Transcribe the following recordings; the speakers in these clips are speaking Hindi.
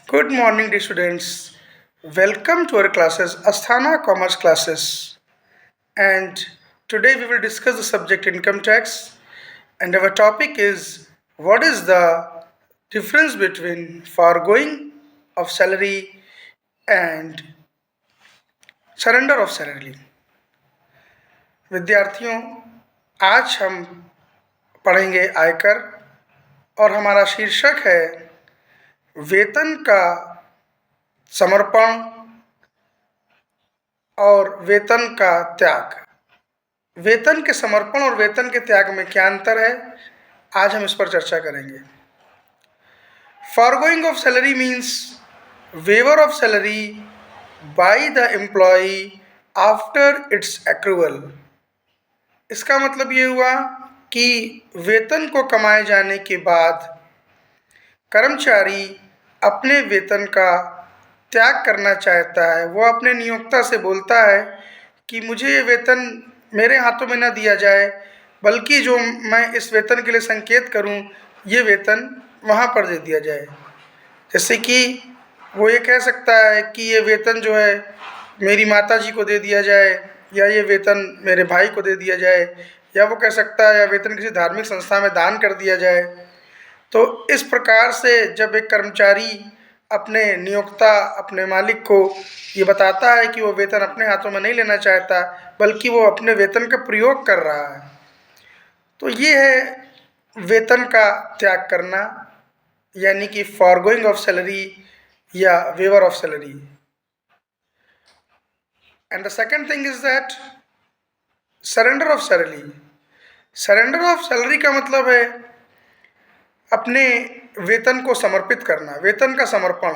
Good morning, dear students. Welcome to our classes, Asthana Commerce classes. And today we will discuss the subject income tax. And our topic is what is the difference between foregoing of salary and surrender of salary. विद्यार्थियों, आज हम पढ़ेंगे आयकर और हमारा शीर्षक है वेतन का समर्पण और वेतन का त्याग। वेतन के समर्पण और वेतन के त्याग में क्या अंतर है, आज हम इस पर चर्चा करेंगे। Forgoing of salary means waiver of salary by the employee after its accrual. इसका मतलब ये हुआ कि वेतन को कमाए जाने के बाद कर्मचारी अपने वेतन का त्याग करना चाहता है। वो अपने नियोक्ता से बोलता है कि मुझे ये वेतन मेरे हाथों में न दिया जाए, बल्कि जो मैं इस वेतन के लिए संकेत करूं, ये वेतन वहां पर दे दिया जाए। जैसे कि वो ये कह सकता है कि ये वेतन जो है मेरी माताजी को दे दिया जाए, या ये वेतन मेरे भाई को दे दिया जाए, या वो कह सकता है या वेतन किसी धार्मिक संस्था में दान कर दिया जाए। तो इस प्रकार से जब एक कर्मचारी अपने नियोक्ता, अपने मालिक को ये बताता है कि वो वेतन अपने हाथों में नहीं लेना चाहता, बल्कि वो अपने वेतन का प्रयोग कर रहा है, तो ये है वेतन का त्याग करना, यानी कि फॉरगोइंग ऑफ सैलरी या waiver of salary. And the second thing is that surrender of salary. Surrender of salary का मतलब है अपने वेतन को समर्पित करना, वेतन का समर्पण।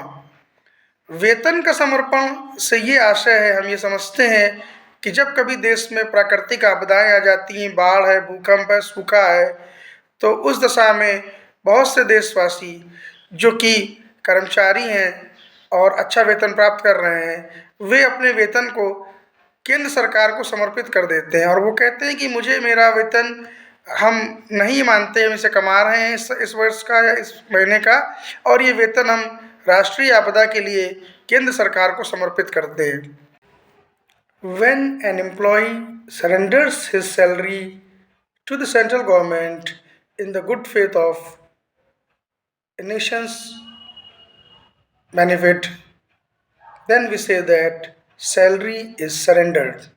वेतन का समर्पण से ये आशय है, हम ये समझते हैं कि जब कभी देश में प्राकृतिक आपदाएं आ जाती हैं, बाढ़ है, भूकंप है, सूखा है, तो उस दशा में बहुत से देशवासी जो कि कर्मचारी हैं और अच्छा वेतन प्राप्त कर रहे हैं, वे अपने वेतन को केंद्र सरकार को समर्पित कर देते हैं और वो कहते हैं कि मुझे मेरा वेतन हम नहीं मानते, हम इसे कमा रहे हैं इस वर्ष का या इस महीने का, और ये वेतन हम राष्ट्रीय आपदा के लिए केंद्र सरकार को समर्पित करते हैं। When an employee surrenders his salary to the central government in the good faith of a nation's benefit, then we say that salary is surrendered.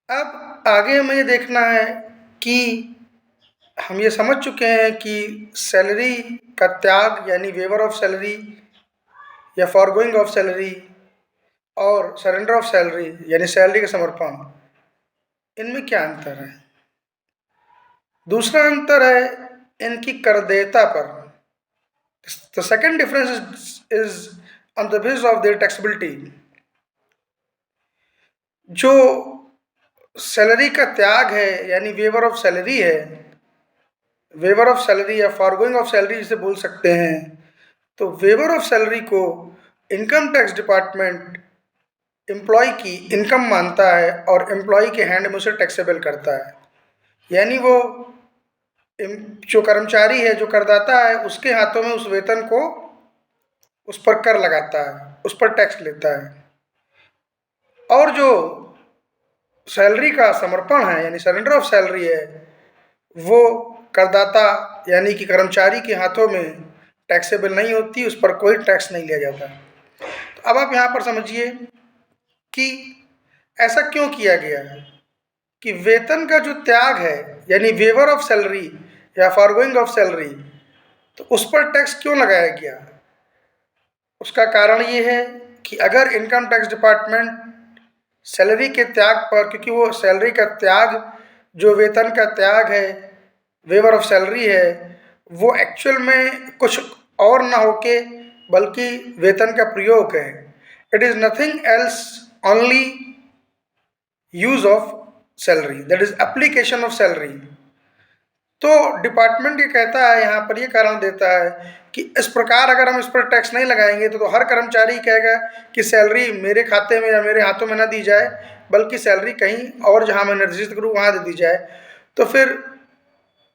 अब आगे हमें ये देखना है कि हम ये समझ चुके हैं कि सैलरी का त्याग यानी वेवर ऑफ सैलरी या फॉरगोइंग ऑफ सैलरी और सरेंडर ऑफ सैलरी यानी सैलरी का समर्पण, इनमें क्या अंतर है। दूसरा अंतर है इनकी करदेयता पर। The second difference is on the basis of their taxability. जो सैलरी का त्याग है यानी वेवर ऑफ सैलरी है, वेवर ऑफ सैलरी या फॉरगोइंग ऑफ सैलरी जिसे बोल सकते हैं, तो वेवर ऑफ सैलरी को इनकम टैक्स डिपार्टमेंट एम्प्लॉय की इनकम मानता है और एम्प्लॉय के हैंड में उसे टैक्सेबल करता है। यानी वो जो कर्मचारी है, जो करदाता है, उसके हाथों में उस वेतन को, उस पर कर लगाता है, उस पर टैक्स लेता है। और जो सैलरी का समर्पण है यानी सरेंडर ऑफ सैलरी है, वो करदाता यानी कि कर्मचारी के हाथों में टैक्सेबल नहीं होती, उस पर कोई टैक्स नहीं लिया जाता। तो अब आप यहाँ पर समझिए कि ऐसा क्यों किया गया है कि वेतन का जो त्याग है यानी वेवर ऑफ सैलरी या फॉरगोइंग ऑफ सैलरी, तो उस पर टैक्स क्यों लगाया गया। उसका कारण ये है कि अगर इनकम टैक्स डिपार्टमेंट सैलरी के त्याग पर, क्योंकि वो सैलरी का त्याग, जो वेतन का त्याग है, वेवर ऑफ सैलरी है, वो एक्चुअल में कुछ और ना होके बल्कि वेतन का प्रयोग है। It is nothing else only use of salary, that is application of salary. तो डिपार्टमेंट ये कहता है, यहाँ पर ये कारण देता है कि इस प्रकार अगर हम इस पर टैक्स नहीं लगाएंगे तो हर कर्मचारी कहेगा कि सैलरी मेरे खाते में या मेरे हाथों में ना दी जाए, बल्कि सैलरी कहीं और जहाँ मैं निर्देशित करूँ वहाँ दे दी जाए। तो फिर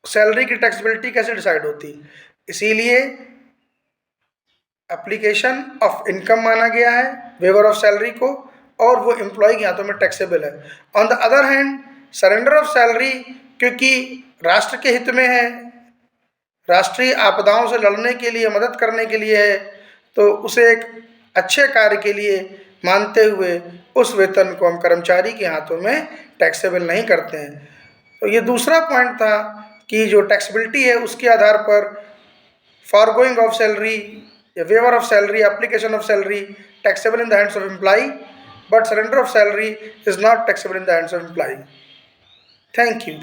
सैलरी की टैक्सेबिलिटी कैसे डिसाइड होती। इसीलिए एप्लीकेशन ऑफ इनकम माना गया है वेवर ऑफ सैलरी को, और वो एम्प्लॉय के हाथों में टैक्सेबल है। On the other hand surrender of salary क्योंकि राष्ट्र के हित में है, राष्ट्रीय आपदाओं से लड़ने के लिए, मदद करने के लिए है, तो उसे एक अच्छे कार्य के लिए मानते हुए उस वेतन को हम कर्मचारी के हाथों में टैक्सेबल नहीं करते हैं। तो ये दूसरा पॉइंट था कि जो टैक्सेबिलिटी है उसके आधार पर फॉरगोइंग ऑफ सैलरी या waiver of salary, application of salary taxable in the hands of employee, but surrender of salary is not taxable in the hands of employee. Thank you.